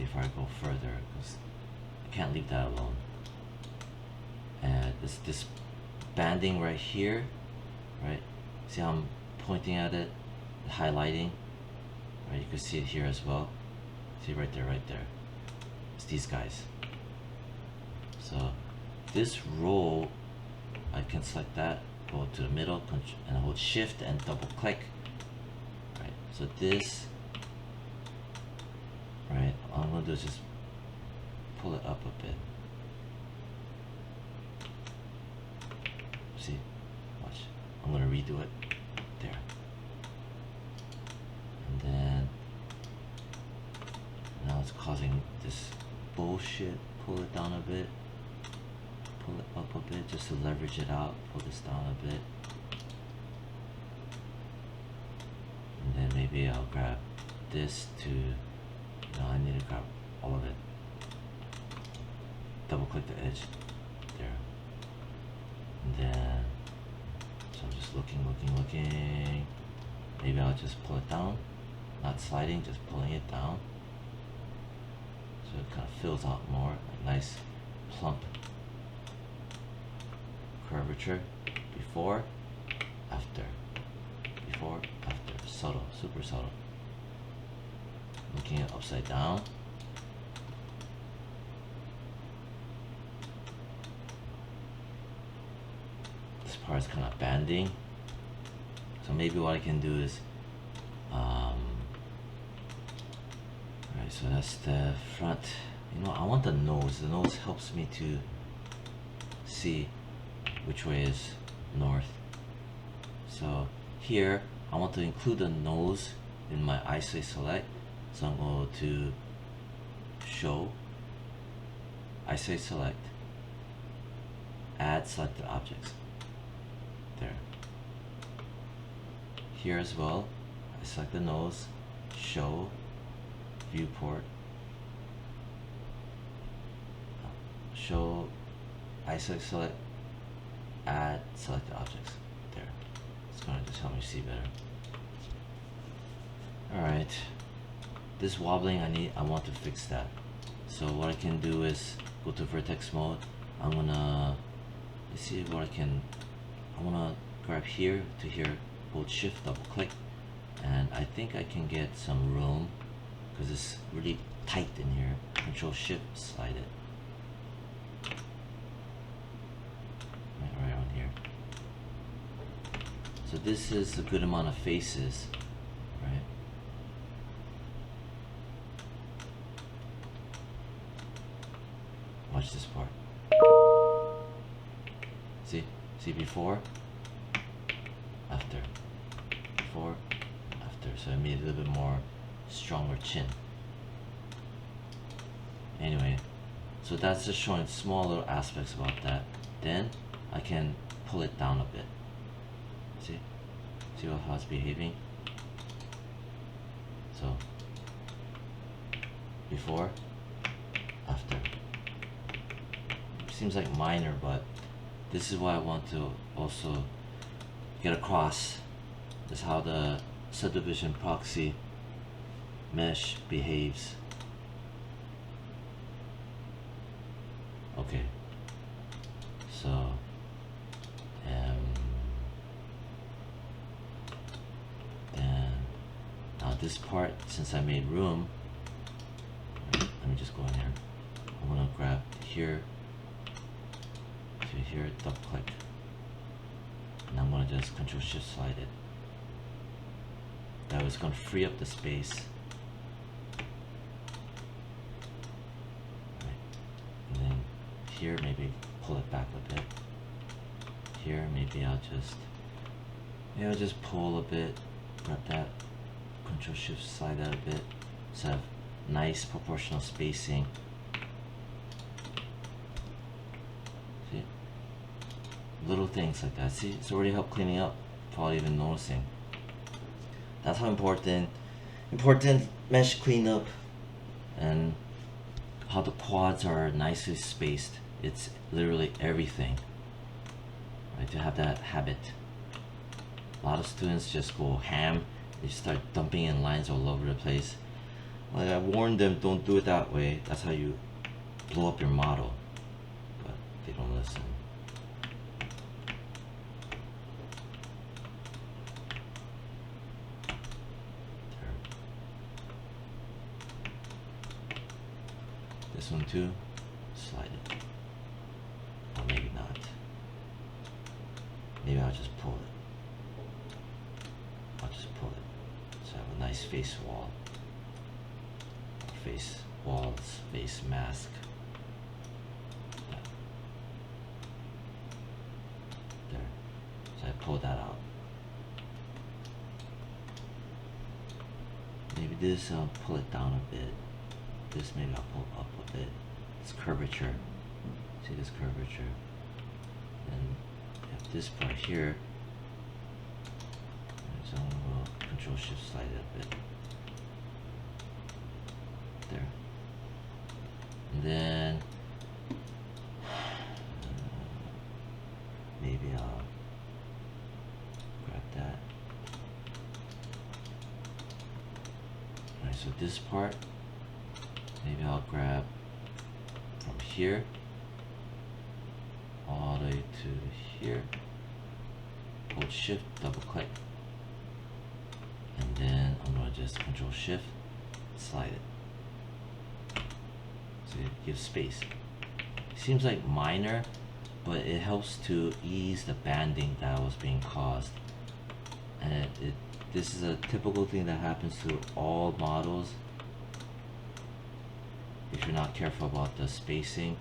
before I go further, because I can't leave that alone. And this banding right here, right? See how I'm pointing at it, highlighting, right? You can see it here as well. See right there, right there. It's these guys. So this row, I can select that, go to the middle, and hold shift and double click. Right. So this, right? All I'm gonna do is just pull it up a bit. See, watch. I'm gonna redo it there, and then now it's causing this bullshit. Pull it down a bit, pull it up a bit just to leverage it out. Pull this down a bit, and then maybe I'll grab this to, I need to grab all of it. Double click the edge there. And then, so I'm just looking. Maybe I'll just pull it down, not sliding, just pulling it down. So it kind of fills out more, like nice plump curvature. Before, after, before, after, subtle, super subtle. Looking at upside down. Part is kind of banding, so maybe what I can do is right, so that's the front. I want the nose. The nose helps me to see which way is north. So here I want to include the nose in my isolate select, so I'm going to show, isolate select, add selected objects. There. Here as well, I select the nose, show, viewport, show, isolate select, add selected objects. There. It's going to just help me see better. Alright. This wobbling, I want to fix that. So what I can do is go to vertex mode. I'm gonna, let's see what I want to grab here to here, hold shift, double click, and I think I can get some room because it's really tight in here. Control shift, slide it right on here. So this is a good amount of faces, right? Watch this part. See before, after, before, after. So I made a little bit more stronger chin. Anyway, so that's just showing small little aspects about that. Then I can pull it down a bit. See how it's behaving. So before, after. Seems like minor, but this is what I want to also get across, is how the subdivision proxy mesh behaves. Okay, so then now this part, since I made room, let me just go in here. I'm gonna grab here to here, double click, and I'm gonna just control shift slide it. That was gonna free up the space. Right. And then here maybe pull it back a bit. Here maybe I'll just pull a bit, grab that, control shift slide that a bit, so I have nice proportional spacing. See? Little things like that. See, it's already helped cleaning up without even noticing. That's how important mesh cleanup, and how the quads are nicely spaced. It's literally everything, right? To have that habit. A lot of students just go ham. They start dumping in lines all over the place. Like I warned them, don't do it that way. That's how you blow up your model. But they don't listen. This one too, slide it. Or maybe not. Maybe I'll just pull it. I'll just pull it. So I have a nice face wall. Face walls, face mask. There. So I pull that out. Maybe this, I'll pull it down a bit. This maybe I'll pull up a bit. This curvature. See this curvature? And you have this part here. So we'll control shift slide it a bit. There. And then maybe I'll grab that. Alright, so this part, maybe I'll grab from here all the way to here. Hold shift, double click. And then I'm gonna just control shift, slide it. So it gives space. Seems like minor, but it helps to ease the banding that was being caused. And this is a typical thing that happens to all models. If you're not careful about the spacing,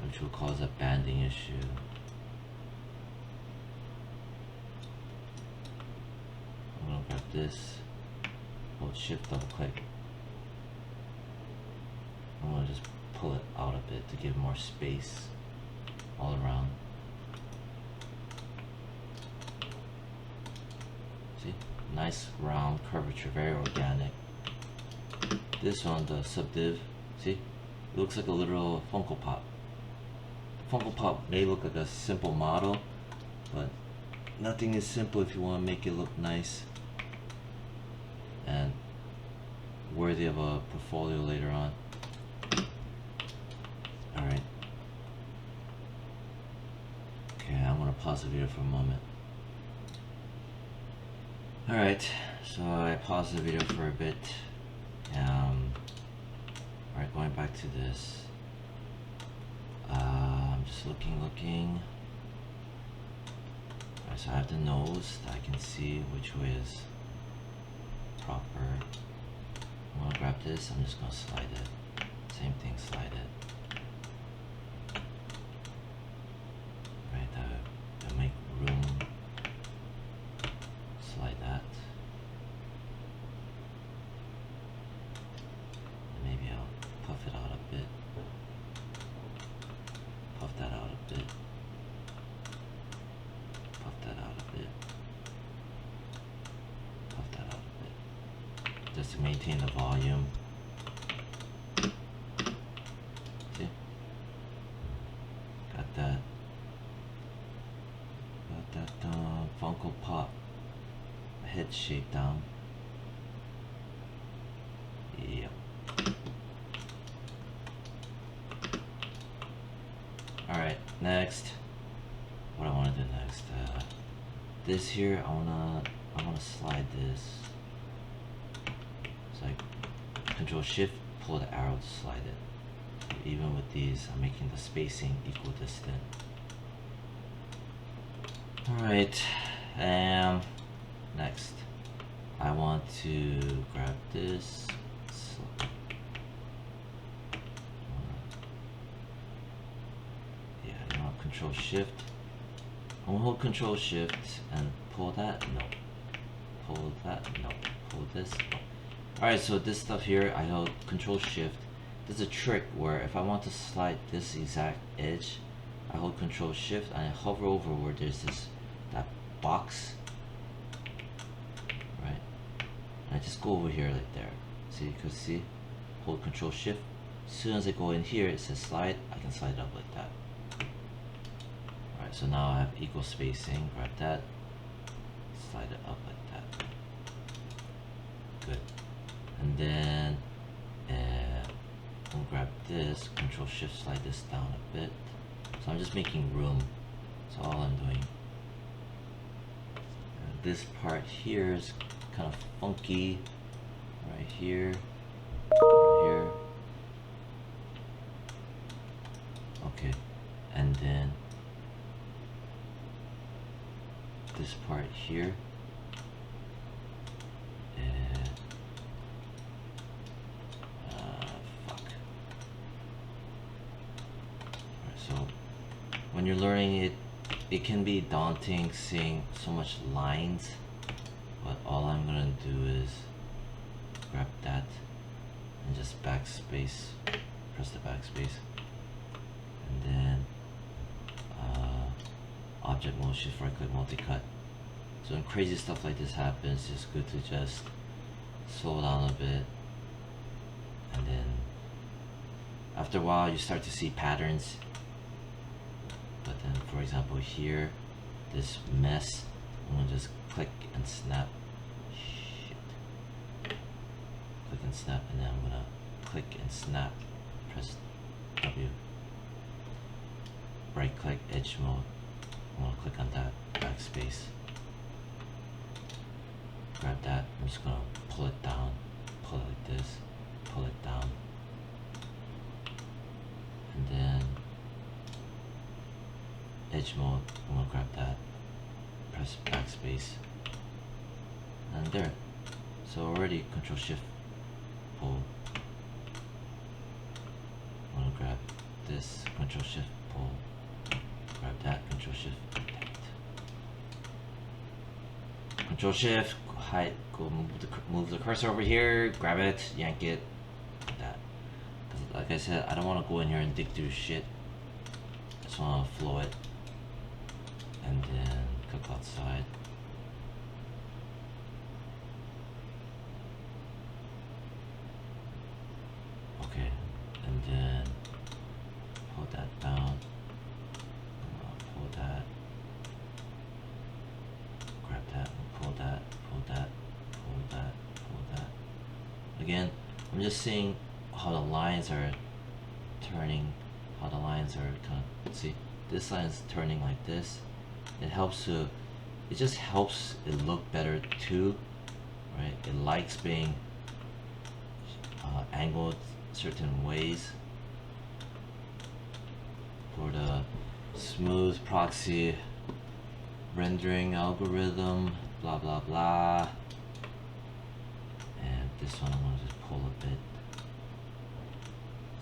which will cause a banding issue. I'm gonna grab this, hold shift, double click. I'm gonna just pull it out a bit to give more space all around. See, nice round curvature, very organic. This one, the subdiv, see, it looks like a literal Funko Pop. Funko Pop may look like a simple model, but nothing is simple if you want to make it look nice and worthy of a portfolio later on. Alright. Okay, I'm gonna pause the video for a moment. Alright, so I paused the video for a bit. Alright, going back to this. I'm just looking. Alright, so I have the nose that I can see which way is proper. I'm gonna grab this, I'm just gonna slide it. Same thing, slide it. Right, that'll make room. Slide that. And maybe I'll puff it out a bit. Puff that out a bit. Puff that out a bit. Puff that out a bit. Just to maintain the volume. See? Got that. Got that Funko Pop head shape down. Yep. Alright, next. What I want to do next? This here, I wanna slide this. So I control shift, pull the arrow to slide it. Even with these, I'm making the spacing equidistant. Alright, and next, I want to grab this. Control shift. I'm gonna hold control shift and pull that. No. Pull that. No. Pull this. No. Alright, so this stuff here, I hold control shift. There's a trick where if I want to slide this exact edge, I hold control shift and I hover over where there's that box. Right? And I just go over here like there. See, you can see, hold control shift. As soon as I go in here, it says slide, I can slide it up like that. Alright, so now I have equal spacing, grab that, slide it up like that. Good. And then we'll grab this, Control Shift slide this down a bit. So I'm just making room. That's all I'm doing. And this part here is kind of funky. Right here, right here. Okay, and then this part here. So when you're learning it, it can be daunting seeing so much lines, but all I'm gonna do is grab that and just backspace, press the backspace, and then object mode, shift right click, multi-cut. So when crazy stuff like this happens, it's good to just slow down a bit, and then after a while you start to see patterns. But then, for example, here, this mess, I'm gonna just click and snap. Shit. Click and snap, and then I'm gonna click and snap. Press W. Right click, edge mode. I'm gonna click on that, backspace. Grab that. I'm just gonna pull it down, pull it like this, pull it down, and then edge mode, I'm gonna grab that, press backspace, and there. So already Control Shift pull. I'm gonna grab this, Control Shift pull, grab that, Control Shift, Control Shift, hide, go move the cursor over here, grab it, yank it, like that. Because like I said, I don't want to go in here and dig through shit. I just want to flow it. And then click outside. Okay, and then pull that down. Pull that. Grab that. Pull that. Pull that. Pull that. Pull that. Again, I'm just seeing how the lines are turning. How the lines are kind of, see, this line is turning like this. It helps to, it just helps it look better too, right? It likes being angled certain ways for the smooth proxy rendering algorithm, blah blah blah. And this one I'm gonna just pull a bit.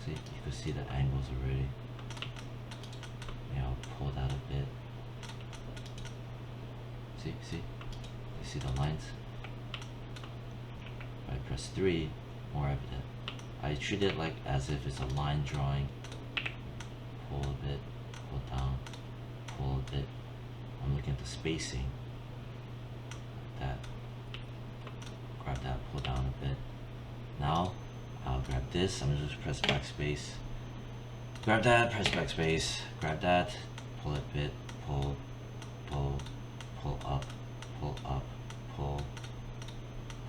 See, you can see the angles already. Yeah, I'll pull that a bit. See? You see the lines? If I press 3, more evident. I treat it like as if it's a line drawing. Pull a bit, pull down, pull a bit. I'm looking at the spacing. Like that. Grab that, pull down a bit. Now, I'll grab this, I'm gonna just press backspace. Grab that, press backspace. Grab that, pull it a bit, pull, pull, pull up, pull up, pull,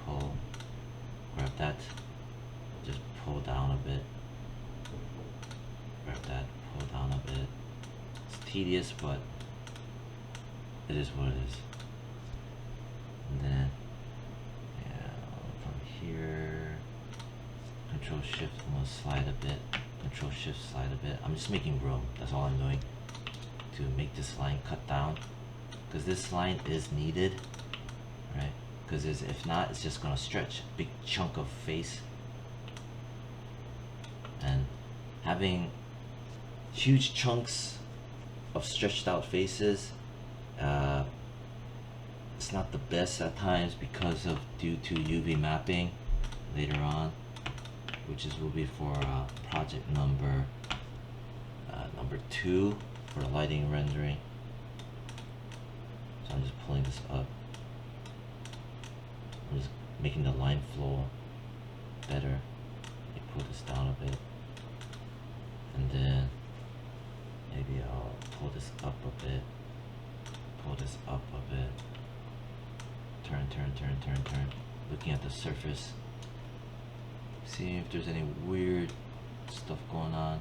pull, grab that, just pull down a bit, grab that, pull down a bit. It's tedious, but it is what it is. And then, yeah, from here, Control Shift, I'm gonna slide a bit, Control Shift, slide a bit. I'm just making room, that's all I'm doing, to make this line cut down. Because this line is needed, right? Because if not, it's just gonna stretch a big chunk of face. And having huge chunks of stretched out faces, it's not the best at times because of due to UV mapping later on, which will be for project number 2 for lighting rendering. So I'm just pulling this up. I'm just making the line flow better. Let me pull this down a bit. And then maybe I'll pull this up a bit. Pull this up a bit. Turn. Looking at the surface. See if there's any weird stuff going on.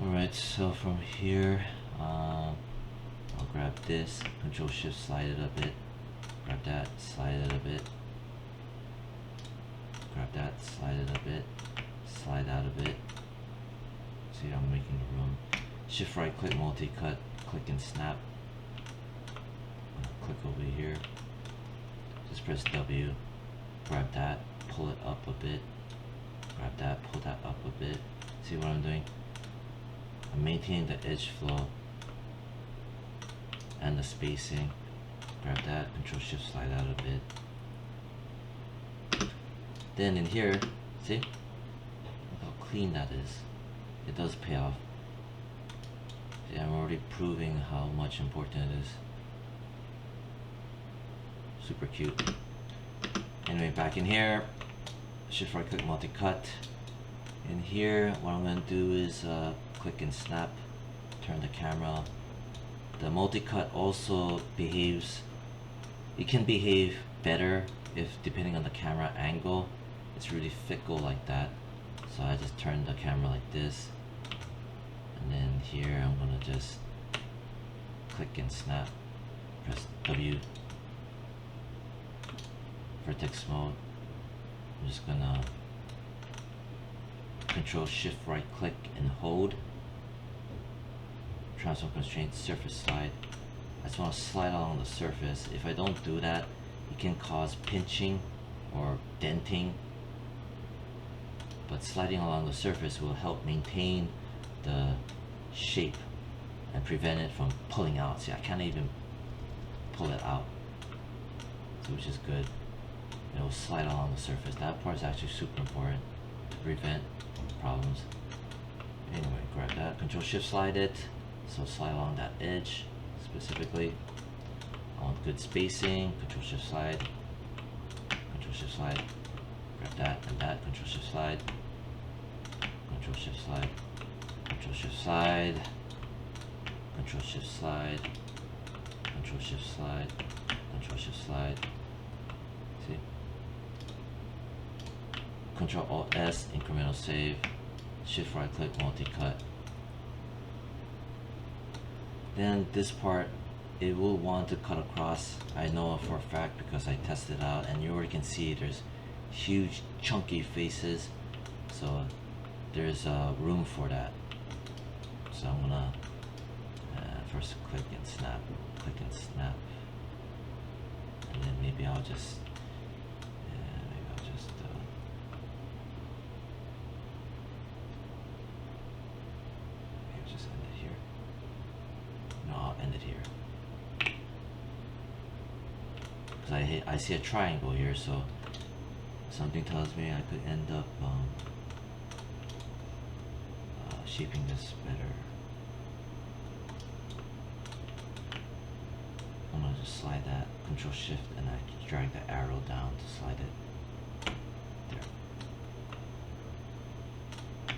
Alright, so from here, I'll grab this, Control Shift, slide it a bit, grab that, slide it a bit, grab that, slide it a bit, slide out a bit. See, I'm making the room. Shift right click, multi-cut, click and snap. Click over here, just press W, grab that, pull it up a bit, grab that, pull that up a bit. See what I'm doing? I'm maintaining the edge flow and the spacing. Grab that, Control Shift, slide out a bit. Then in here, see? Look how clean that is. It does pay off. See, I'm already proving how much important it is. Super cute. Anyway, back in here, Shift right click, multi-cut. In here, what I'm going to do is click and snap, turn the camera. The multi-cut also behaves, it can behave better if depending on the camera angle. It's really fickle like that. So I just turn the camera like this. And then here I'm going to just click and snap, press W. Vertex mode. I'm just gonna Control Shift right click and hold. Transform constraint, surface slide. I just want to slide along the surface. If I don't do that, it can cause pinching or denting. But sliding along the surface will help maintain the shape and prevent it from pulling out. See, I can't even pull it out, so which is good. It will slide along the surface. That part is actually super important to prevent problems. Anyway, grab that, Control Shift, slide it. So slide along that edge specifically. I want good spacing. Control Shift, slide. Control Shift, slide. Grab that and that. Control Shift, slide. Control Shift, slide. Control Shift, slide. Control Shift, slide. Control Shift, slide. Control Shift, slide. See? Control Alt S, incremental save. Shift right click, multi-cut. Then this part, it will want to cut across. I know for a fact because I tested out, and you already can see there's huge chunky faces, so there's room for that. So I'm gonna first click and snap, and then maybe I'll just end it here. No, I'll end it here. Because I see a triangle here, so something tells me I could end up shaping this better. I'm gonna just slide that, Control Shift, and I drag the arrow down to slide it. There.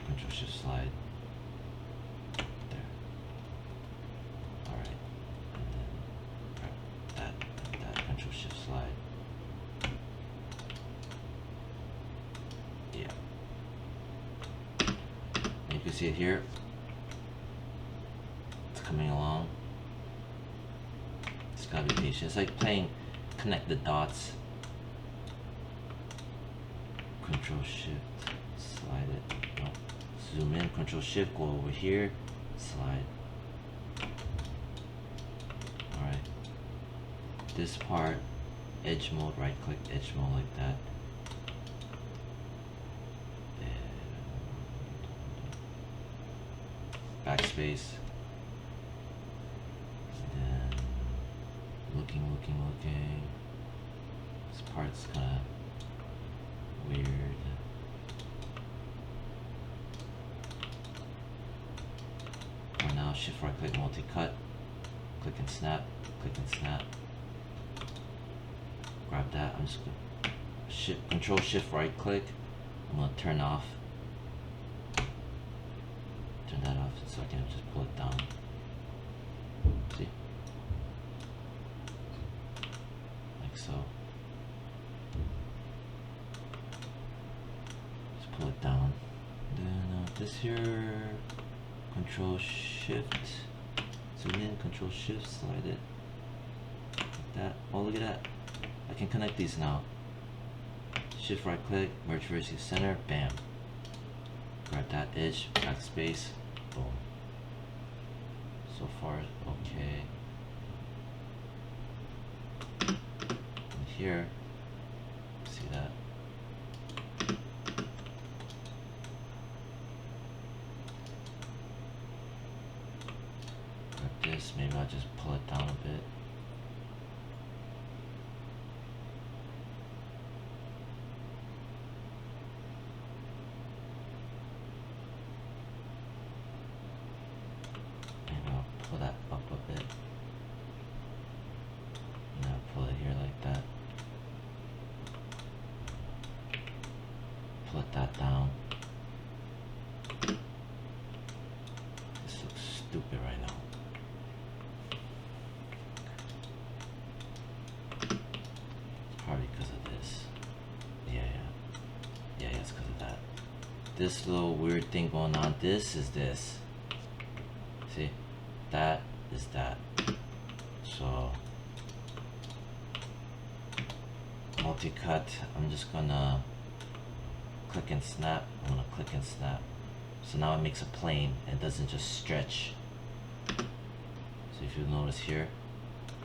Control Shift, slide. There. Alright. And then grab that and that, Control Shift, slide. Yeah. And you can see it here. It's coming along. It's gotta be patient. It's like playing connect the dots. Control Shift, slide it. No. Zoom in, Control Shift, go over here, slide. Alright. This part, edge mode, right click, edge mode like that. Backspace. And then looking. This part's kinda weird. For now, Shift right click, multi-cut, click and snap, grab that. I'm just gonna Control Shift right click. I'm gonna turn that off so I can just pull it down. See? Like so. so just pull it down. Then this here, Control Shift, zoom in, Control Shift, slide it like that. Oh, look at that! I can connect these now. Shift right click, merge versus center, bam. Grab that edge, backspace, boom. So far, okay. And here, see that? Grab this, maybe I'll just pull it down a bit. Pull that up a bit. Now pull it here like that. Pull that down. This looks stupid right now. It's probably because of this. Yeah, it's because of that. This little weird thing going on. This is this. See? That is that. So multi-cut, I'm just gonna click and snap. I'm gonna click and snap. So now it makes a plane and doesn't just stretch. So if you notice here,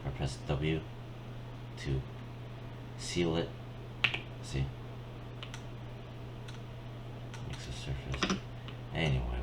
I press W to seal it. See? Makes a surface. Anyway,